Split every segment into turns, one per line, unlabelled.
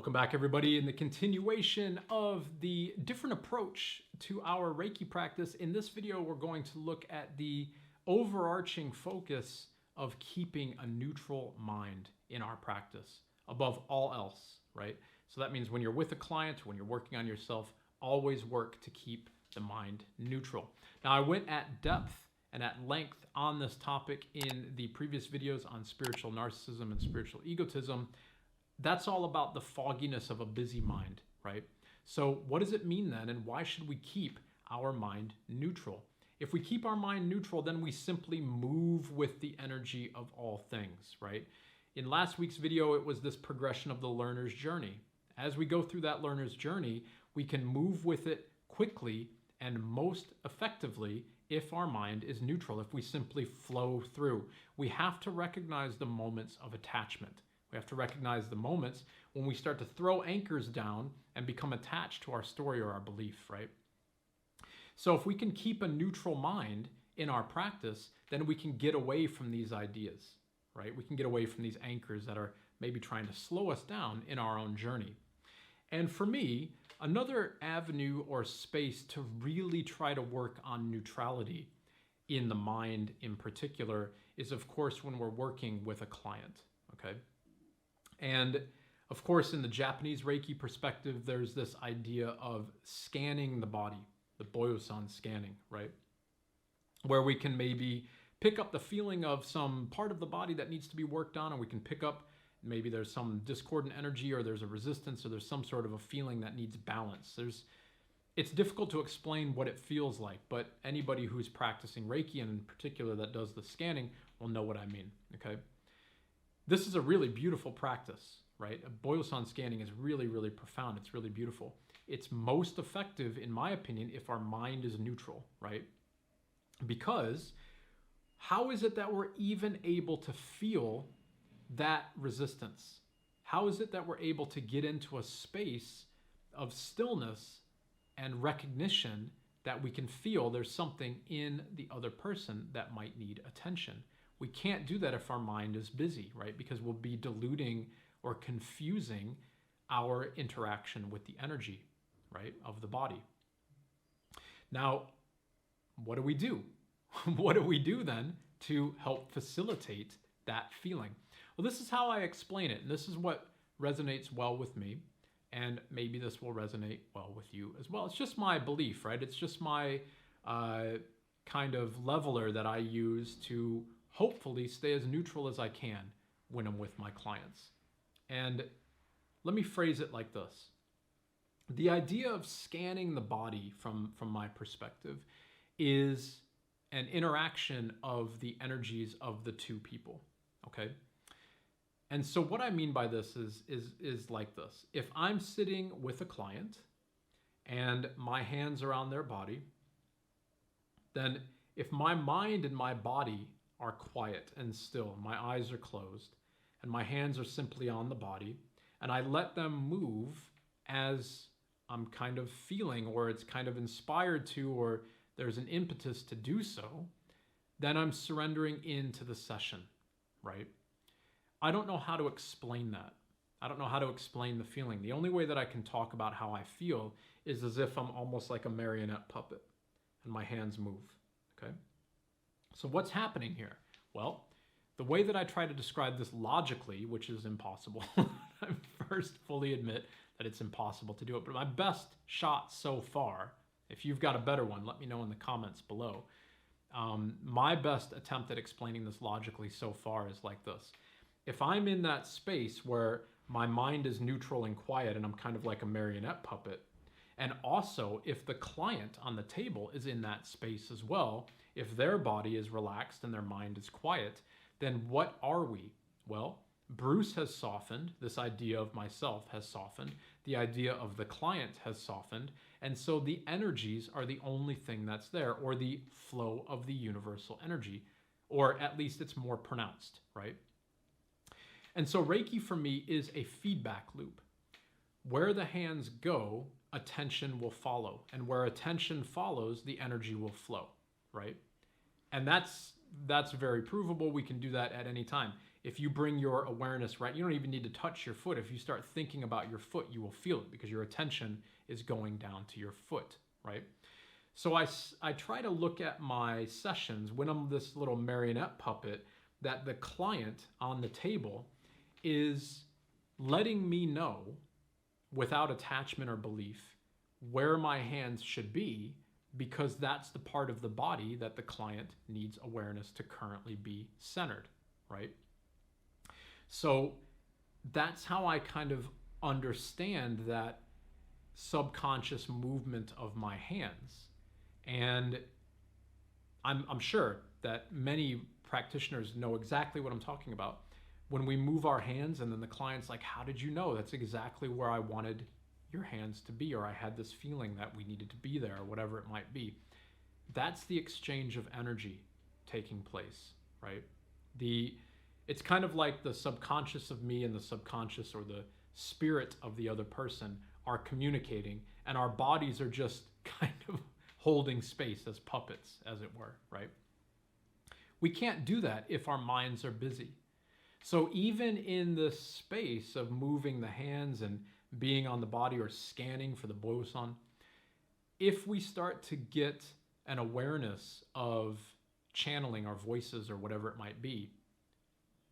Welcome back, everybody. In the continuation of the different approach to our Reiki practice, in this video, we're going to look at the overarching focus of keeping a neutral mind in our practice above all else, right? So that means when you're with a client, when you're working on yourself, always work to keep the mind neutral. Now, I went at depth and at length on this topic in the previous videos on spiritual narcissism and spiritual egotism. That's all about the fogginess of a busy mind, right? So what does it mean then, and why should we keep our mind neutral? If we keep our mind neutral, then we simply move with the energy of all things, right? In last week's video, it was this progression of the learner's journey. As we go through that learner's journey, we can move with it quickly and most effectively if our mind is neutral, if we simply flow through. We have to recognize the moments of attachment. We have to recognize the moments when we start to throw anchors down and become attached to our story or our belief, right? So if we can keep a neutral mind in our practice, then we can get away from these ideas, right? We can get away from these anchors that are maybe trying to slow us down in our own journey. And for me, another avenue or space to really try to work on neutrality in the mind in particular is, of course, when we're working with a client, okay? And of course, in the Japanese Reiki perspective, there's this idea of scanning the body, the Boyo-san scanning, right? Where we can maybe pick up the feeling of some part of the body that needs to be worked on, and we can pick up maybe there's some discordant energy or there's a resistance or there's some sort of a feeling that needs balance. It's difficult to explain what it feels like, but anybody who's practicing Reiki, and in particular that does the scanning, will know what I mean, okay? This is a really beautiful practice, right? A Boyo-san scanning is really, really profound. It's really beautiful. It's most effective, in my opinion, if our mind is neutral, right? Because how is it that we're even able to feel that resistance? How is it that we're able to get into a space of stillness and recognition that we can feel there's something in the other person that might need attention? We can't do that if our mind is busy, right? Because we'll be diluting or confusing our interaction with the energy, right, of the body. Now, what do we do? What do we do then to help facilitate that feeling? Well, this is how I explain it, and this is what resonates well with me, and maybe this will resonate well with you as well. It's just my belief, right? It's just my kind of leveler that I use to hopefully stay as neutral as I can when I'm with my clients. And let me phrase it like this. The idea of scanning the body from my perspective is an interaction of the energies of the two people, okay? And so what I mean by this is like this. If I'm sitting with a client and my hands are on their body, then if my mind and my body are quiet and still, my eyes are closed, and my hands are simply on the body, and I let them move as I'm kind of feeling, or it's kind of inspired to, or there's an impetus to do so, then I'm surrendering into the session, right? I don't know how to explain that. I don't know how to explain the feeling. The only way that I can talk about how I feel is as if I'm almost like a marionette puppet and my hands move, okay? So what's happening here? Well, the way that I try to describe this logically, which is impossible, I first fully admit that it's impossible to do it, but my best shot so far, if you've got a better one, let me know in the comments below. My best attempt at explaining this logically so far is like this. If I'm in that space where my mind is neutral and quiet and I'm kind of like a marionette puppet, and also if the client on the table is in that space as well, if their body is relaxed and their mind is quiet, then what are we? Well, Bruce has softened. This idea of myself has softened. The idea of the client has softened. And so the energies are the only thing that's there, or the flow of the universal energy, or at least it's more pronounced, right? And so Reiki for me is a feedback loop. Where the hands go, attention will follow. And where attention follows, the energy will flow, right? And that's very provable. We can do that at any time. If you bring your awareness, right, you don't even need to touch your foot. If you start thinking about your foot, you will feel it because your attention is going down to your foot, right? So I try to look at my sessions when I'm this little marionette puppet, that the client on the table is letting me know without attachment or belief where my hands should be, because that's the part of the body that the client needs awareness to currently be centered, right? So that's how I kind of understand that subconscious movement of my hands. And I'm sure that many practitioners know exactly what I'm talking about. When we move our hands and then the client's like, how did you know? That's exactly where I wanted your hands to be, or I had this feeling that we needed to be there, or whatever it might be. That's the exchange of energy taking place, right? It's kind of like the subconscious of me and the subconscious or the spirit of the other person are communicating, and our bodies are just kind of holding space as puppets, as it were, right? We can't do that if our minds are busy. So even in the space of moving the hands and being on the body or scanning for the boson, if we start to get an awareness of channeling our voices or whatever it might be,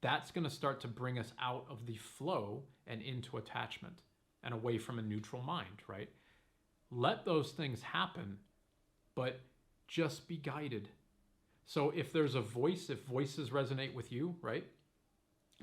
that's going to start to bring us out of the flow and into attachment and away from a neutral mind, right? Let those things happen, but just be guided. So if there's a voice, if voices resonate with you, right,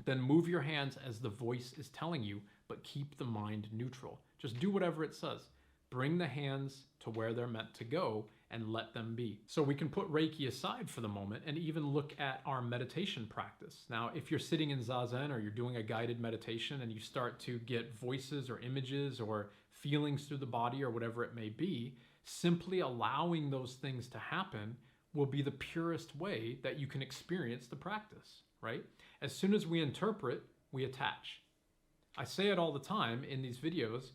then move your hands as the voice is telling you, but keep the mind neutral. Just do whatever it says. Bring the hands to where they're meant to go and let them be. So we can put Reiki aside for the moment and even look at our meditation practice. Now, if you're sitting in Zazen or you're doing a guided meditation and you start to get voices or images or feelings through the body or whatever it may be, simply allowing those things to happen will be the purest way that you can experience the practice, right? As soon as we interpret, we attach. I say it all the time in these videos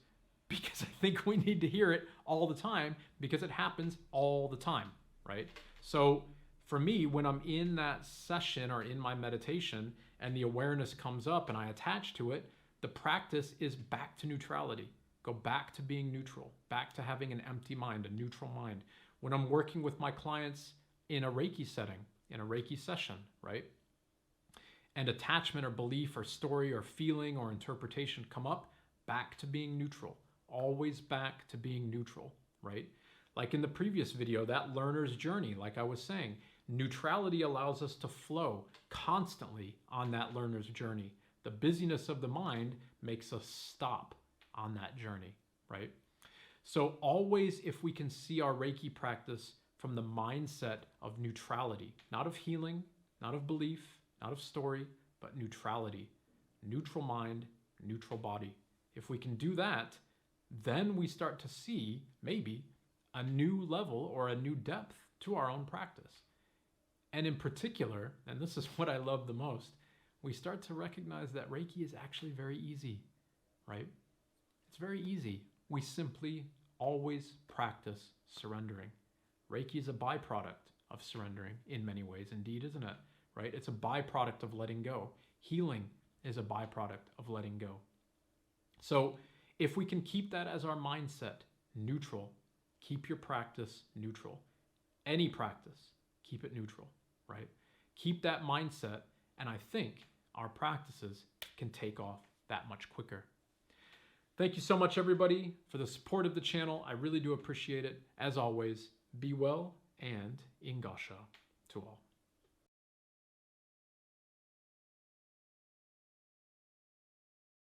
because I think we need to hear it all the time because it happens all the time, right? So for me, when I'm in that session or in my meditation and the awareness comes up and I attach to it, the practice is back to neutrality. Go back to being neutral, back to having an empty mind, a neutral mind. When I'm working with my clients in a Reiki setting, in a Reiki session, right? And attachment or belief or story or feeling or interpretation come up, back to being neutral. Always back to being neutral, right? Like in the previous video, that learner's journey, like I was saying, neutrality allows us to flow constantly on that learner's journey. The busyness of the mind makes us stop on that journey, right? So always, if we can see our Reiki practice from the mindset of neutrality, not of healing, not of belief, not of story, but neutrality, neutral mind, neutral body. If we can do that, then we start to see maybe a new level or a new depth to our own practice. And in particular, and this is what I love the most, we start to recognize that Reiki is actually very easy, right? It's very easy. We simply always practice surrendering. Reiki is a byproduct of surrendering in many ways, indeed, isn't it? Right? It's a byproduct of letting go. Healing is a byproduct of letting go. So if we can keep that as our mindset, neutral, keep your practice neutral. Any practice, keep it neutral, right? Keep that mindset, and I think our practices can take off that much quicker. Thank you so much, everybody, for the support of the channel. I really do appreciate it. As always, be well and Ingasha to all.